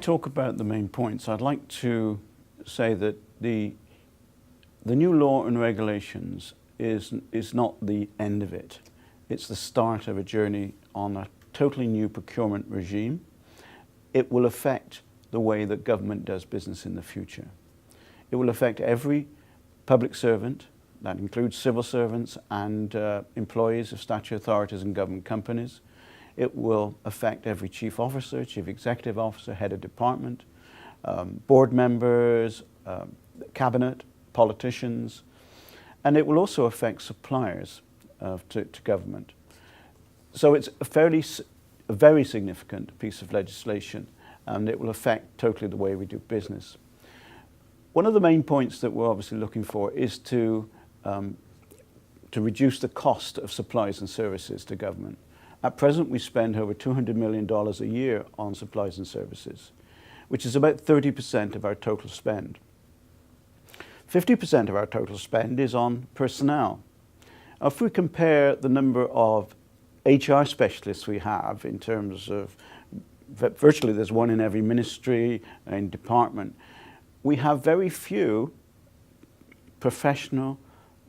I talk about the main points, I'd like to say that the new law and regulations is not the end of it. It's the start of a journey on a totally new procurement regime. It will affect the way that government does business in the future. It will affect every public servant, that includes civil servants and employees of statutory authorities and government companies. It will affect every chief officer, chief executive officer, head of department, board members, cabinet, politicians, and it will also affect suppliers to government. So it's a very significant piece of legislation, and it will affect totally the way we do business. One of the main points that we're obviously looking for is to reduce the cost of supplies and services to government. At present, we spend over $200 million a year on supplies and services, which is about 30% of our total spend. 50% of our total spend is on personnel. If we compare the number of HR specialists we have in terms of, virtually there's one in every ministry and department, we have very few professional,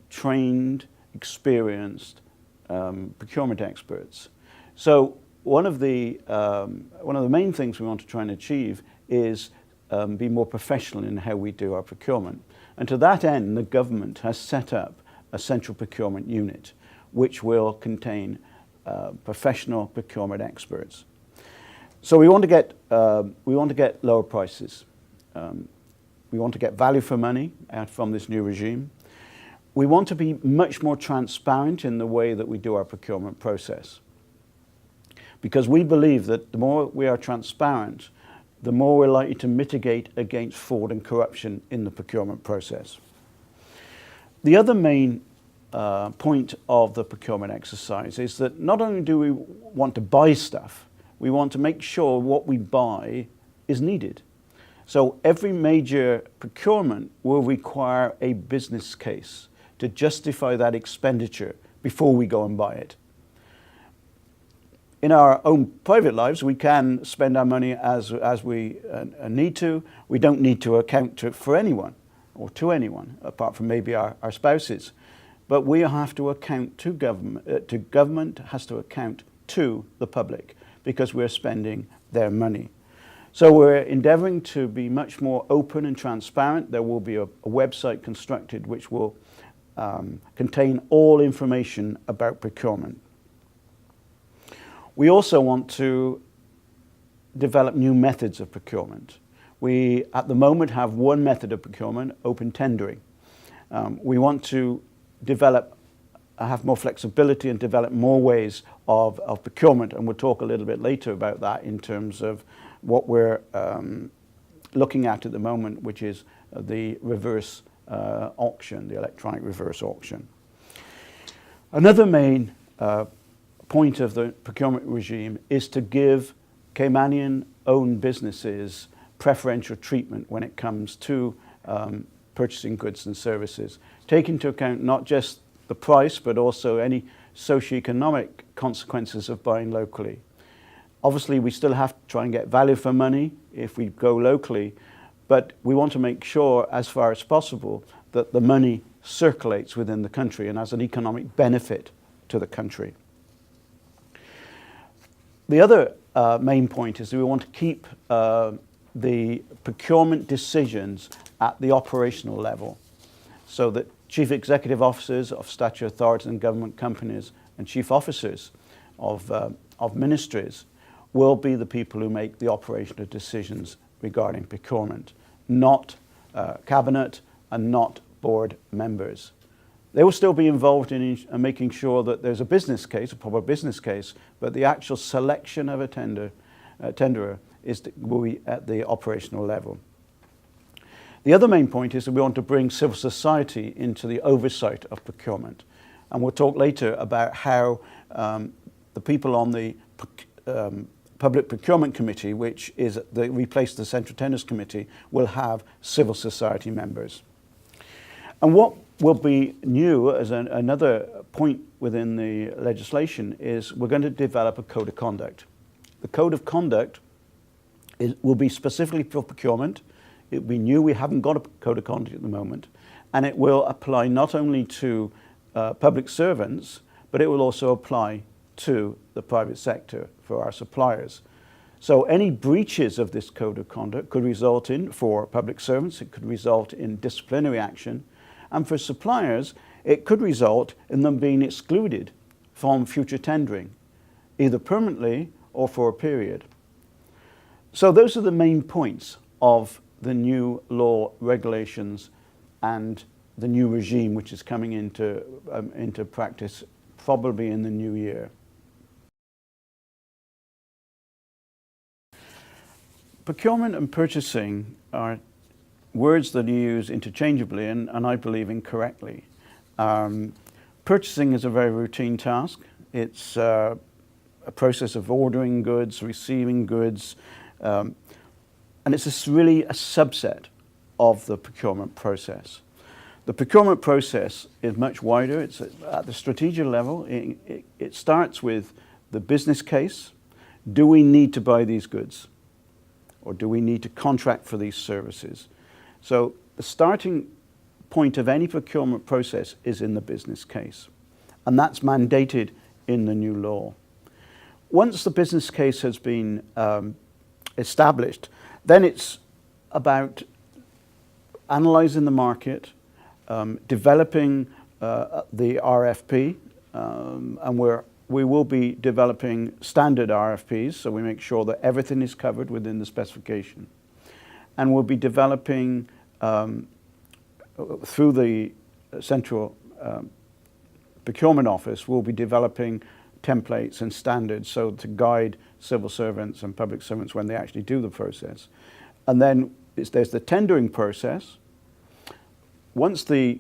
trained, experienced procurement experts. So one of the main things we want to try and achieve is be more professional in how we do our procurement. And to that end, the government has set up a central procurement unit, which will contain professional procurement experts. So we want to get lower prices. We want to get value for money out from this new regime. We want to be much more transparent in the way that we do our procurement process, because we believe that the more we are transparent, the more we're likely to mitigate against fraud and corruption in the procurement process. The other main point of the procurement exercise is that not only do we want to buy stuff, we want to make sure what we buy is needed. So every major procurement will require a business case to justify that expenditure before we go and buy it. In our own private lives, we can spend our money as we need to. We don't need to account for anyone or to anyone, apart from maybe our spouses. But we have to account to government has to account to the public, because we're spending their money. So we're endeavoring to be much more open and transparent. There will be a website constructed which will contain all information about procurement. We also want to develop new methods of procurement. We, at the moment, have one method of procurement, open tendering. We want to have more flexibility and develop more ways of procurement, and we'll talk a little bit later about that in terms of what we're looking at the moment, which is the reverse auction, the electronic reverse auction. Another main point of the procurement regime is to give Caymanian-owned businesses preferential treatment when it comes to purchasing goods and services, take into account not just the price, but also any socioeconomic consequences of buying locally. Obviously, we still have to try and get value for money if we go locally, but we want to make sure, as far as possible, that the money circulates within the country and has an economic benefit to the country. The other main point is that we want to keep the procurement decisions at the operational level, so that chief executive officers of statutory authorities and government companies and chief officers of ministries will be the people who make the operational decisions regarding procurement, not cabinet and not board members. They will still be involved in making sure that there's a business case, a proper business case, but the actual selection of a tenderer will be at the operational level. The other main point is that we want to bring civil society into the oversight of procurement. And we'll talk later about how the people on the Public Procurement Committee, which replaced the Central Tenders Committee, will have civil society members. And what will be new as another point within the legislation is we're going to develop a code of conduct. The code of conduct It will be specifically for procurement. It will be new. We haven't got a code of conduct at the moment. And it will apply not only to public servants, but it will also apply to the private sector for our suppliers. So any breaches of this code of conduct could result in, for public servants, it could result in disciplinary action. And for suppliers, it could result in them being excluded from future tendering, either permanently or for a period. So those are the main points of the new law, regulations, and the new regime which is coming into practice probably in the new year. Procurement and purchasing are words that are used interchangeably and I believe incorrectly. Purchasing is a very routine task. It's a process of ordering goods, receiving goods, and it's really a subset of the procurement process. The procurement process is much wider. It's at the strategic level. It starts with the business case. Do we need to buy these goods? Or do we need to contract for these services? So the starting point of any procurement process is in the business case. And that's mandated in the new law. Once the business case has been established, then it's about analyzing the market, developing the RFP, and we will be developing standard RFPs, so we make sure that everything is covered within the specification. And we'll be developing, through the Central Procurement Office, we'll be developing templates and standards so to guide civil servants and public servants when they actually do the process. And then there's the tendering process. Once the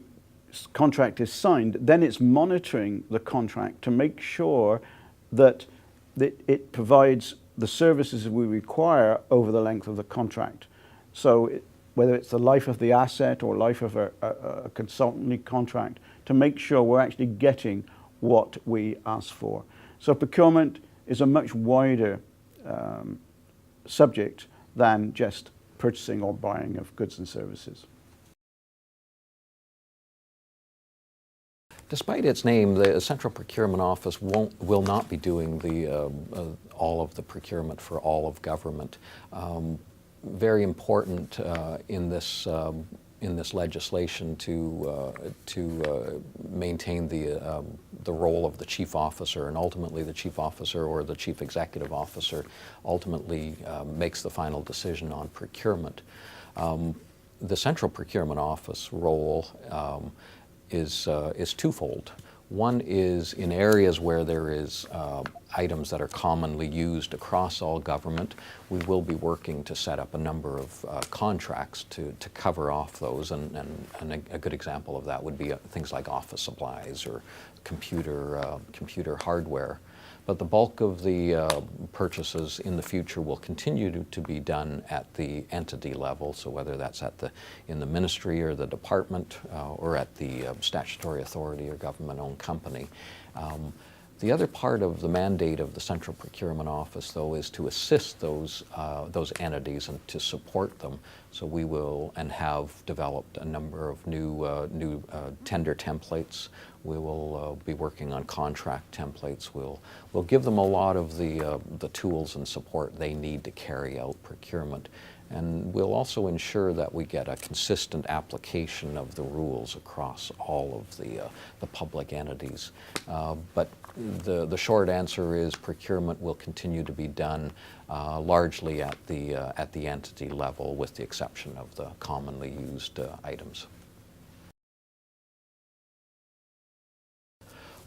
contract is signed, then it's monitoring the contract to make sure that it provides the services we require over the length of the contract. So whether it's the life of the asset or life of a consultancy contract, to make sure we're actually getting what we ask for. So procurement is a much wider subject than just purchasing or buying of goods and services. Despite its name, the Central Procurement Office will not be doing all of the procurement for all of government. Very important in this legislation to maintain the role of the chief officer, and ultimately the chief officer or the chief executive officer ultimately makes the final decision on procurement. The Central Procurement Office role is twofold. One is in areas where there is items that are commonly used across all government. We will be working to set up a number of contracts to cover off those, and a good example of that would be things like office supplies or computer hardware. But the bulk of the purchases in the future will continue to be done at the entity level, so whether that's in the ministry or the department or at the statutory authority or government-owned company. The other part of the mandate of the Central Procurement Office, though, is to assist those entities and to support them. So we will and have developed a number of new tender templates. We will be working on contract templates. We'll give them a lot of the tools and support they need to carry out procurement. And we'll also ensure that we get a consistent application of the rules across all of the public entities. But the short answer is procurement will continue to be done largely at the entity level, with the exception of the commonly used items.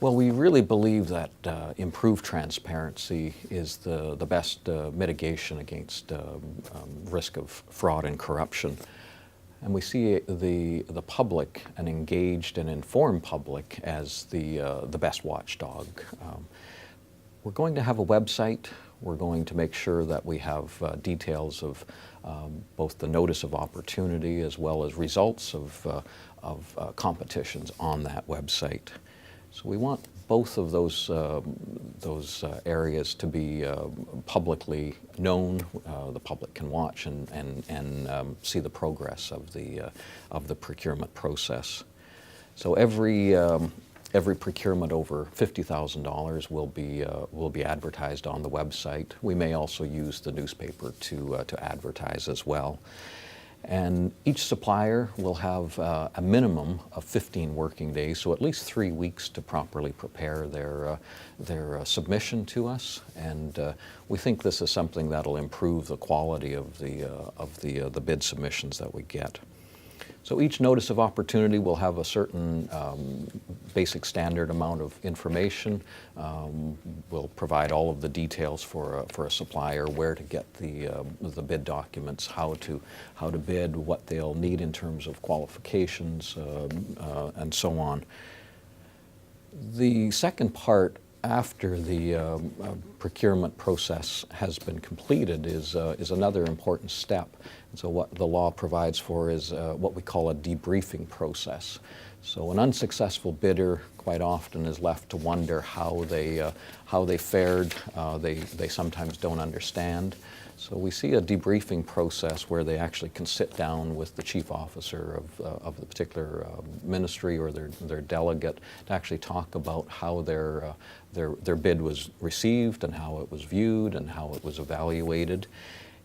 Well, we really believe that improved transparency is the best mitigation against risk of fraud and corruption. And we see the public, an engaged and informed public, as the best watchdog. We're going to have a website. We're going to make sure that we have details of both the notice of opportunity as well as results of competitions on that website. So we want both of those areas to be publicly known. The public can watch and see the progress of the procurement process. So every procurement over $50,000 will be advertised on the website. We may also use the newspaper to advertise as well. And each supplier will have a minimum of 15 working days, so at least 3 weeks to properly prepare their submission to us. And we think this is something that'll improve the quality of the bid submissions that we get. So each notice of opportunity will have a certain basic standard amount of information. We'll provide all of the details for a supplier, where to get the bid documents, how to bid, what they'll need in terms of qualifications, and so on. The second part after the procurement process has been completed is another important step. And so what the law provides for is what we call a debriefing process. So an unsuccessful bidder quite often is left to wonder how they fared. They sometimes don't understand. So we see a debriefing process where they actually can sit down with the chief officer of the particular ministry or their delegate to actually talk about how their bid was received and how it was viewed and how it was evaluated.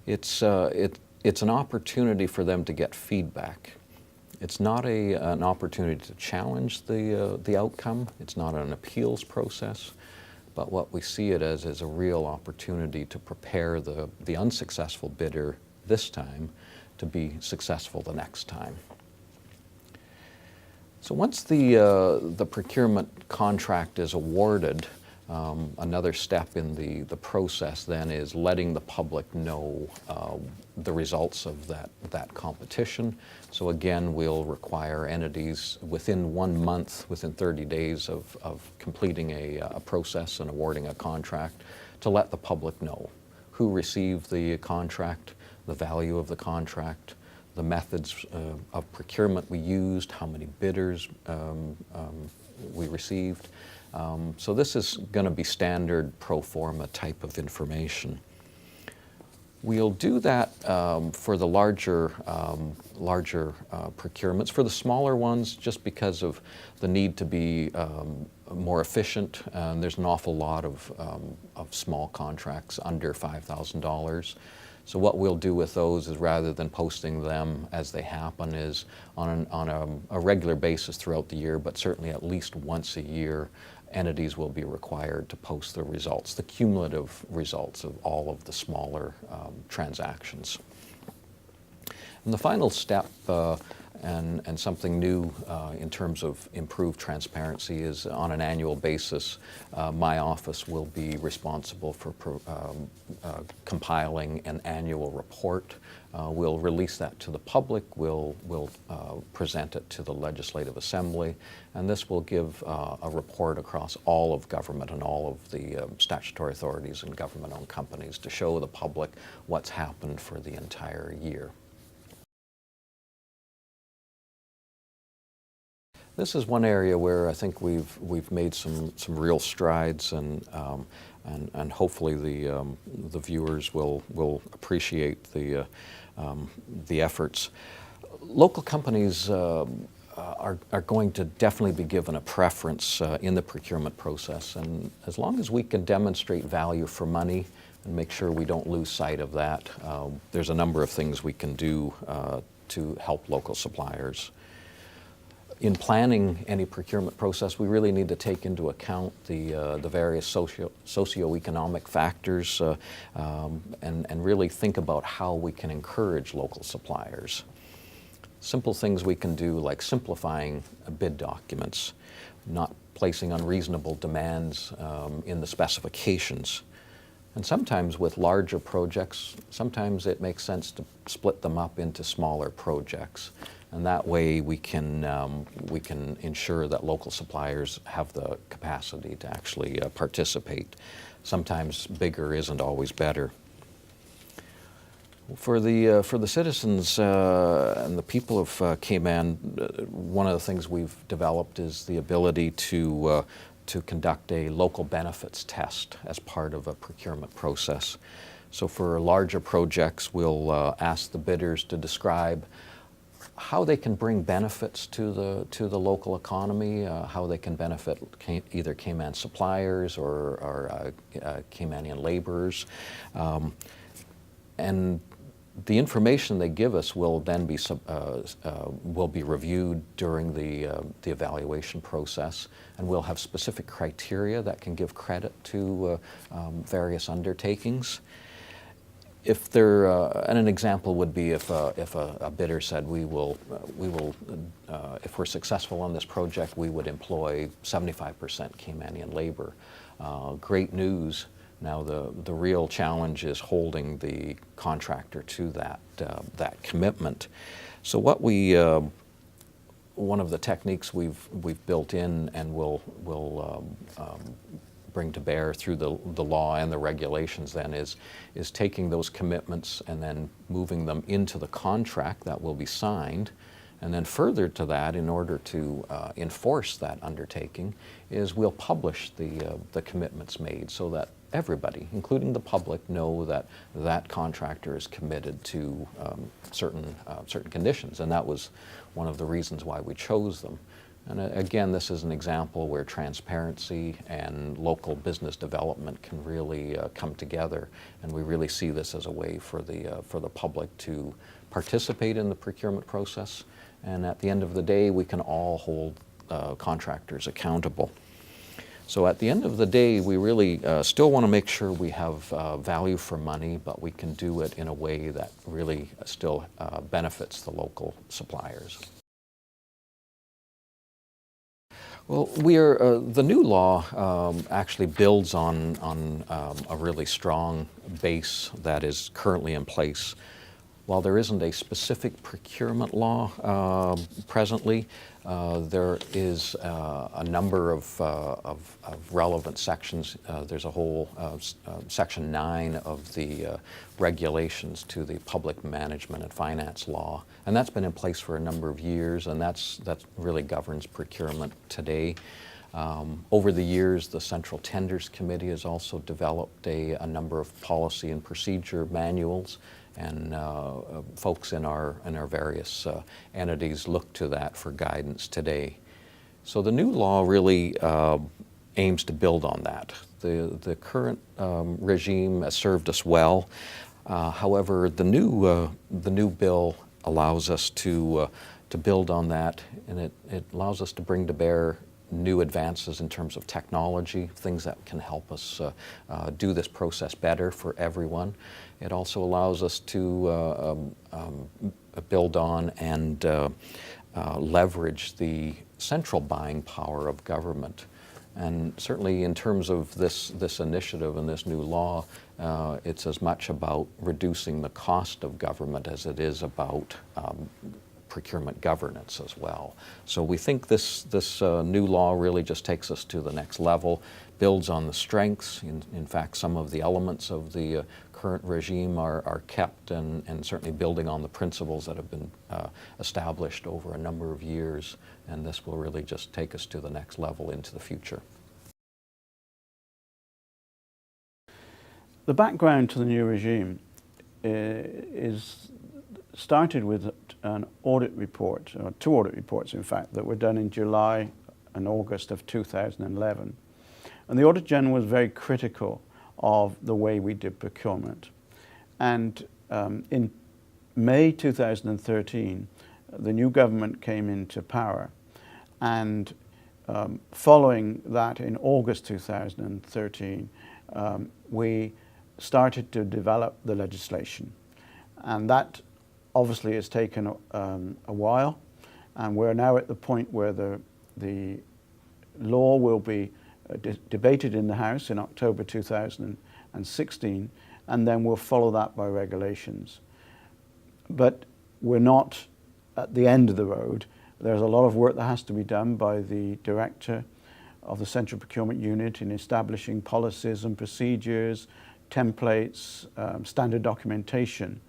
It's an opportunity for them to get feedback. It's not an opportunity to challenge the outcome. It's not an appeals process. But what we see it as is a real opportunity to prepare the unsuccessful bidder this time to be successful the next time. So once the procurement contract is awarded, another step in the process then is letting the public know the results of that competition. So again, we'll require entities within 1 month, within 30 days of completing a process and awarding a contract, to let the public know who received the contract, the value of the contract, the methods of procurement we used, how many bidders we received. So this is going to be standard pro forma type of information. We'll do that for the larger procurements. For the smaller ones, just because of the need to be more efficient, there's an awful lot of small contracts under $5,000. So what we'll do with those is, rather than posting them as they happen, is on a regular basis throughout the year, but certainly at least once a year, entities will be required to post the results, the cumulative results of all of the smaller transactions. And the final step, and something new in terms of improved transparency, is on an annual basis, my office will be responsible for compiling an annual report. We'll release that to the public. We'll present it to the Legislative Assembly, and this will give a report across all of government and all of the statutory authorities and government-owned companies to show the public what's happened for the entire year. This is one area where I think we've made some real strides, and hopefully the viewers will appreciate the efforts. Local companies are going to definitely be given a preference in the procurement process, and as long as we can demonstrate value for money and make sure we don't lose sight of that, there's a number of things we can do to help local suppliers. In planning any procurement process, we really need to take into account the various socioeconomic factors and really think about how we can encourage local suppliers. Simple things we can do, like simplifying bid documents, not placing unreasonable demands in the specifications. And sometimes with larger projects, sometimes it makes sense to split them up into smaller projects. And that way we can ensure that local suppliers have the capacity to actually participate. Sometimes bigger isn't always better. For the citizens and the people of Cayman, one of the things we've developed is the ability to conduct a local benefits test as part of a procurement process. So for larger projects, we'll ask the bidders to describe how they can bring benefits to the local economy, how they can benefit either Cayman suppliers or Caymanian laborers. And the information they give us will then be reviewed during the evaluation process, and we'll have specific criteria that can give credit to various undertakings. If there, and an example would be if a bidder said if we're successful on this project, we would employ 75% Caymanian labor. Great news. Now the real challenge is holding the contractor to that commitment. So what one of the techniques we've built in and will bring to bear through the law and the regulations then is taking those commitments and then moving them into the contract that will be signed. And then further to that, in order to enforce that undertaking, is we'll publish the commitments made so that everybody, including the public, know that that contractor is committed to certain conditions. And that was one of the reasons why we chose them. And again, this is an example where transparency and local business development can really come together. And we really see this as a way for the public to participate in the procurement process. And at the end of the day, we can all hold contractors accountable. So at the end of the day, we really still want to make sure we have value for money, but we can do it in a way that really still benefits the local suppliers. Well, the new law actually builds on a really strong base that is currently in place. While there isn't a specific procurement law presently, there is a number of relevant sections. There's a whole Section 9 of the regulations to the public management and finance law, and that's been in place for a number of years, and that really governs procurement today. Over the years, the Central Tenders Committee has also developed a number of policy and procedure manuals, and folks in our various entities look to that for guidance today. So the new law really aims to build on that. The current regime has served us well. However, the new bill allows us to build on that, and it allows us to bring to bear new advances in terms of technology, things that can help us do this process better for everyone. It also allows us to build on and leverage the central buying power of government. And certainly in terms of this initiative and this new law, it's as much about reducing the cost of government as it is about procurement governance as well. So we think this new law really just takes us to the next level, builds on the strengths. In fact, some of the elements of the current regime are kept and certainly building on the principles that have been established over a number of years, and this will really just take us to the next level into the future. The background to the new regime is started with an audit report, or two audit reports in fact, that were done in July and August of 2011. And the Auditor General was very critical of the way we did procurement. And in May 2013, the new government came into power, and following that in August 2013, we started to develop the legislation. And that obviously has taken a while, and we're now at the point where the law will be debated in the House in October 2016, and then we'll follow that by regulations. But we're not at the end of the road. There's a lot of work that has to be done by the Director of the Central Procurement Unit in establishing policies and procedures, templates, standard documentation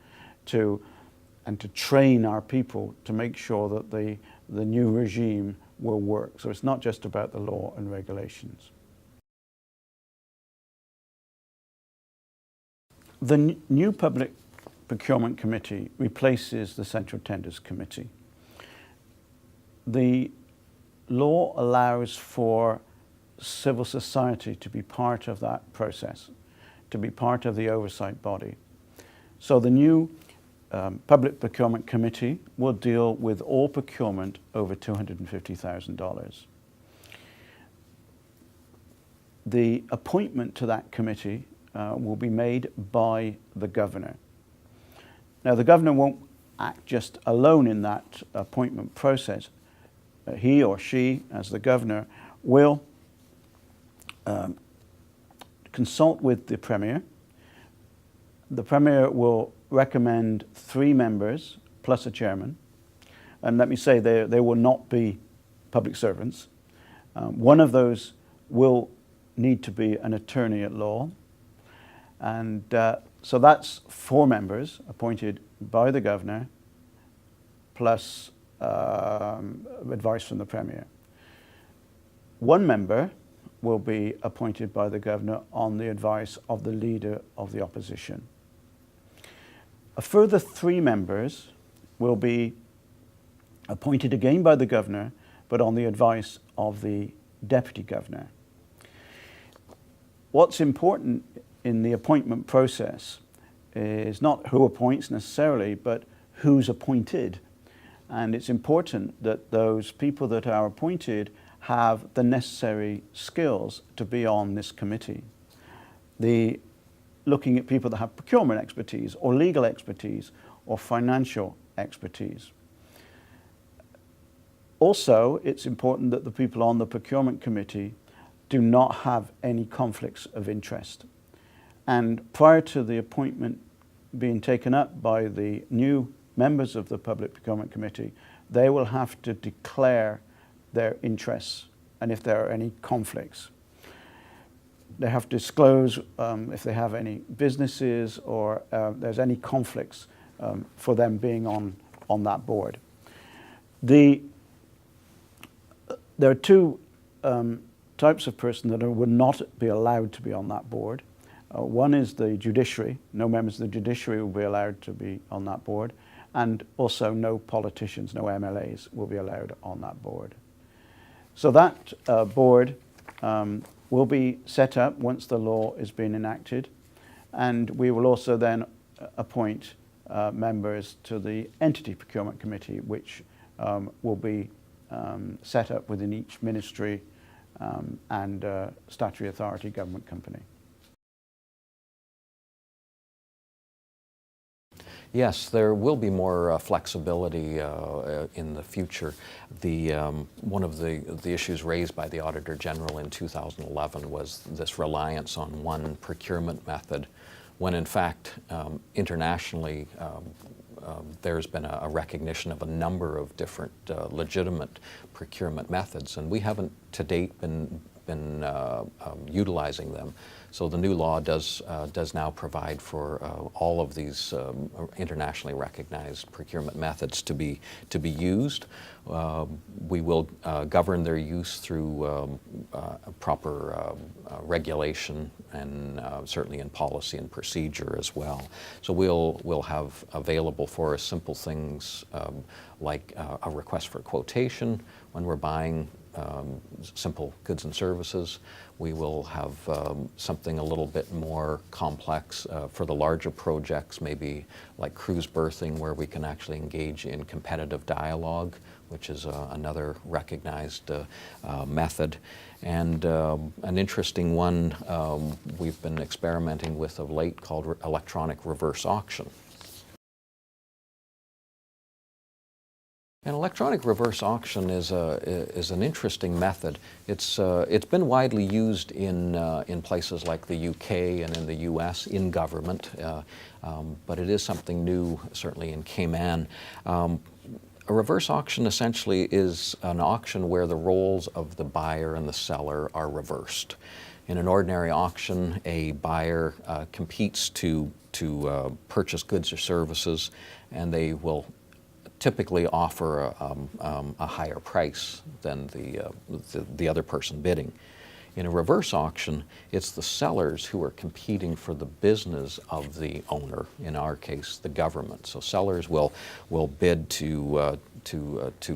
and to train our people to make sure that the new regime will work. So it's not just about the law and regulations. The new Public Procurement Committee replaces the Central Tenders Committee. The law allows for civil society to be part of that process, to be part of the oversight body. So the new Public Procurement Committee will deal with all procurement over $250,000. The appointment to that committee will be made by the governor. Now, the governor won't act just alone in that appointment process. He or she, as the governor, will consult with the Premier. The Premier will recommend 3 members plus a chairman. And let me say, they will not be public servants. One of those will need to be an attorney at law. And so that's 4 members appointed by the governor, plus advice from the Premier. 1 member will be appointed by the governor on the advice of the leader of the opposition. A further 3 members will be appointed again by the governor, but on the advice of the deputy governor. What's important in the appointment process is not who appoints necessarily, but who's appointed. And it's important that those people that are appointed have the necessary skills to be on this committee. Looking at people that have procurement expertise or legal expertise or financial expertise. Also, it's important that the people on the procurement committee do not have any conflicts of interest. And prior to the appointment being taken up by the new members of the Public Procurement Committee, they will have to declare their interests and if there are any conflicts. They have to disclose if they have any businesses or there's any conflicts for them being on that board. There are 2 types of person that would not be allowed to be on that board. One is the judiciary. No members of the judiciary will be allowed to be on that board. And also no politicians, no MLAs will be allowed on that board. So that board will be set up once the law is being enacted. And we will also then appoint members to the Entity Procurement Committee, which will be set up within each ministry and statutory authority government company. Yes, there will be more flexibility in the future. One of the issues raised by the Auditor General in 2011 was this reliance on one procurement method, when in fact internationally there's been a recognition of a number of different legitimate procurement methods, and we haven't to date been utilizing them. So the new law does now provide for all of these internationally recognized procurement methods to be used. We will govern their use through proper regulation and certainly in policy and procedure as well. So we'll have available for us simple things like a request for quotation when we're buying simple goods and services. We will have something a little bit more complex for the larger projects, maybe like cruise berthing, where we can actually engage in competitive dialogue, which is another recognized method. And an interesting one we've been experimenting with of late called electronic reverse auction. An electronic reverse auction is an interesting method. It's been widely used in places like the UK and in the US in government, but it is something new, certainly in Cayman. A reverse auction essentially is an auction where the roles of the buyer and the seller are reversed. In an ordinary auction, a buyer competes to purchase goods or services, and they will typically offer a higher price than the other person bidding. In a reverse auction, it's the sellers who are competing for the business of the owner, in our case, the government. So sellers will bid to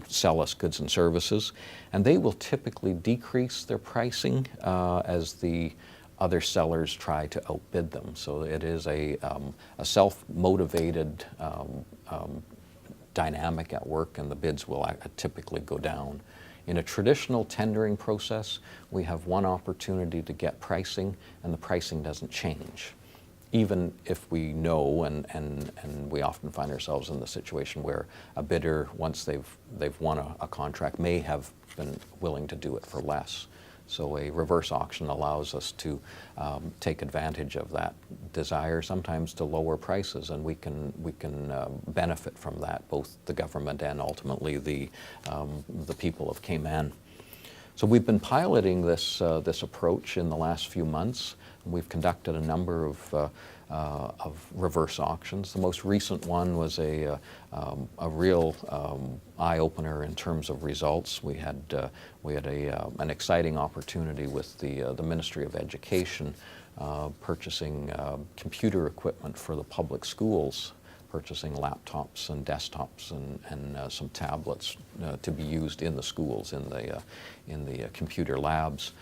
sell us goods and services, and they will typically decrease their pricing as the other sellers try to outbid them. So it is a self-motivated dynamic at work, and the bids will typically go down. In a traditional tendering process, we have one opportunity to get pricing, and the pricing doesn't change. Even if we know, and we often find ourselves in the situation where a bidder, once they've won a contract, may have been willing to do it for less. So a reverse auction allows us to take advantage of that desire, sometimes to lower prices, and we can benefit from that, both the government and ultimately the people of Cayman. So we've been piloting this approach in the last few months. We've conducted a number of reverse auctions. The most recent one was a real eye-opener in terms of results. We had an exciting opportunity with the Ministry of Education purchasing computer equipment for the public schools, purchasing laptops and desktops and some tablets to be used in the schools, in the computer labs.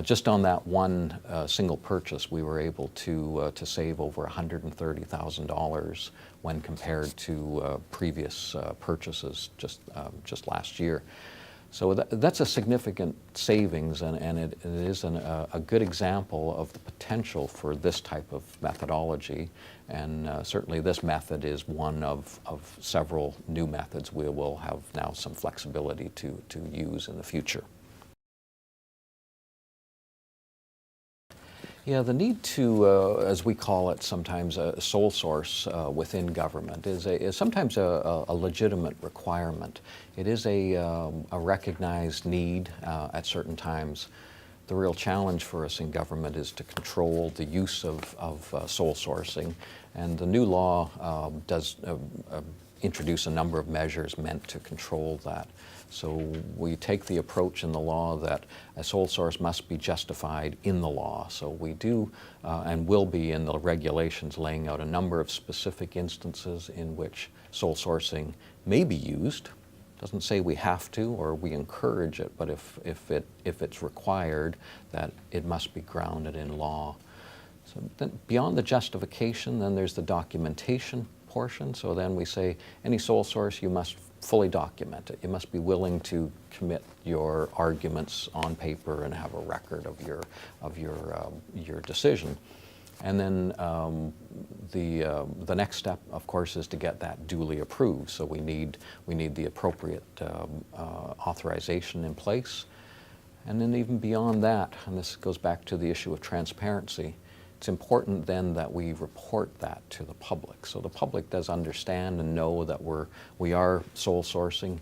Just on that one single purchase, we were able to save over $130,000 when compared to previous purchases just last year. So that's a significant savings, and it is a good example of the potential for this type of methodology. And certainly this method is one of several new methods we will have now some flexibility to use in the future. Yeah, the need to, as we call it sometimes, a sole source within government is sometimes a legitimate requirement. It is a recognized need at certain times. The real challenge for us in government is to control the use of sole sourcing, and the new law does introduce a number of measures meant to control that. So we take the approach in the law that a sole source must be justified in the law. So we do and will be in the regulations laying out a number of specific instances in which sole sourcing may be used. Doesn't say we have to or we encourage it, but if it's required, that it must be grounded in law. So then beyond the justification, then there's the documentation portion. So then we say any sole source, you must fully document it. You must be willing to commit your arguments on paper and have a record of your decision. And then the next step, of course, is to get that duly approved. So we need the appropriate authorization in place. And then even beyond that, and this goes back to the issue of transparency, it's important then that we report that to the public. So the public does understand and know that we are sole sourcing,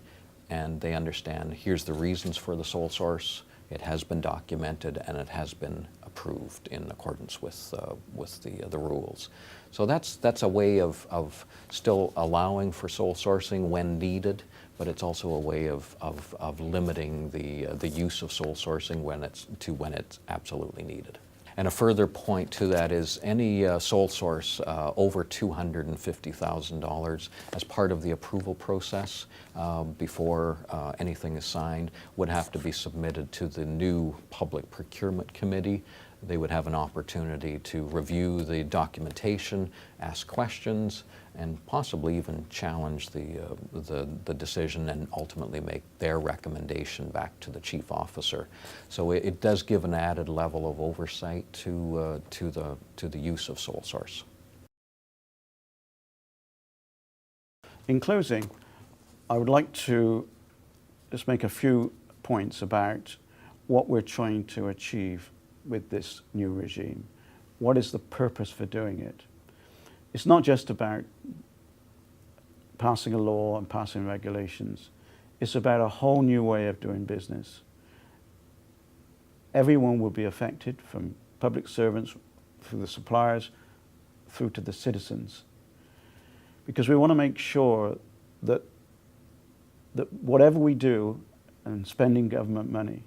and they understand here's the reasons for the sole source, it has been documented, and it has been approved in accordance with the rules. So that's a way of still allowing for sole sourcing when needed, but it's also a way of limiting the use of sole sourcing when it's absolutely needed. And a further point to that is any sole source over $250,000 as part of the approval process before anything is signed would have to be submitted to the new Public Procurement Committee. They would have an opportunity to review the documentation, ask questions, and possibly even challenge the decision and ultimately make their recommendation back to the chief officer. So it does give an added level of oversight to the use of sole source. In closing, I would like to just make a few points about what we're trying to achieve with this new regime. What is the purpose for doing it? It's not just about passing a law and passing regulations. It's about a whole new way of doing business. everyone will be affected, from public servants through the suppliers through to the citizens. Because we want to make sure that whatever we do and spending government money,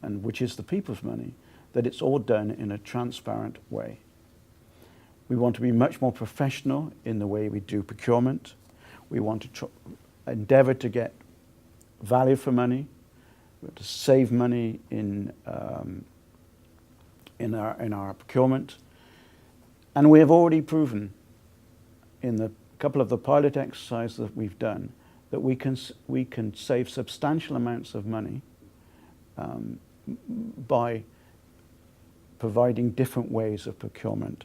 and which is the people's money, that it's all done in a transparent way. We want to be much more professional in the way we do procurement. We want to endeavour to get value for money. We want to save money in our procurement. And we have already proven in the couple of the pilot exercises that we've done that we can save substantial amounts of money by providing different ways of procurement.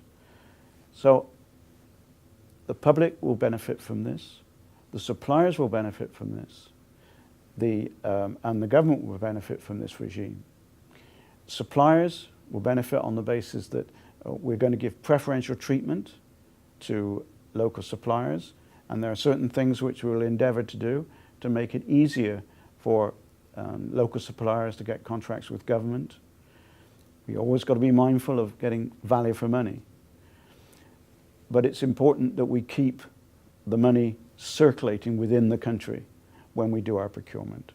So the public will benefit from this, the suppliers will benefit from this, and the government will benefit from this regime. Suppliers will benefit on the basis that we're going to give preferential treatment to local suppliers, and there are certain things which we'll endeavour to do to make it easier for local suppliers to get contracts with government. We always got to be mindful of getting value for money. But it's important that we keep the money circulating within the country when we do our procurement.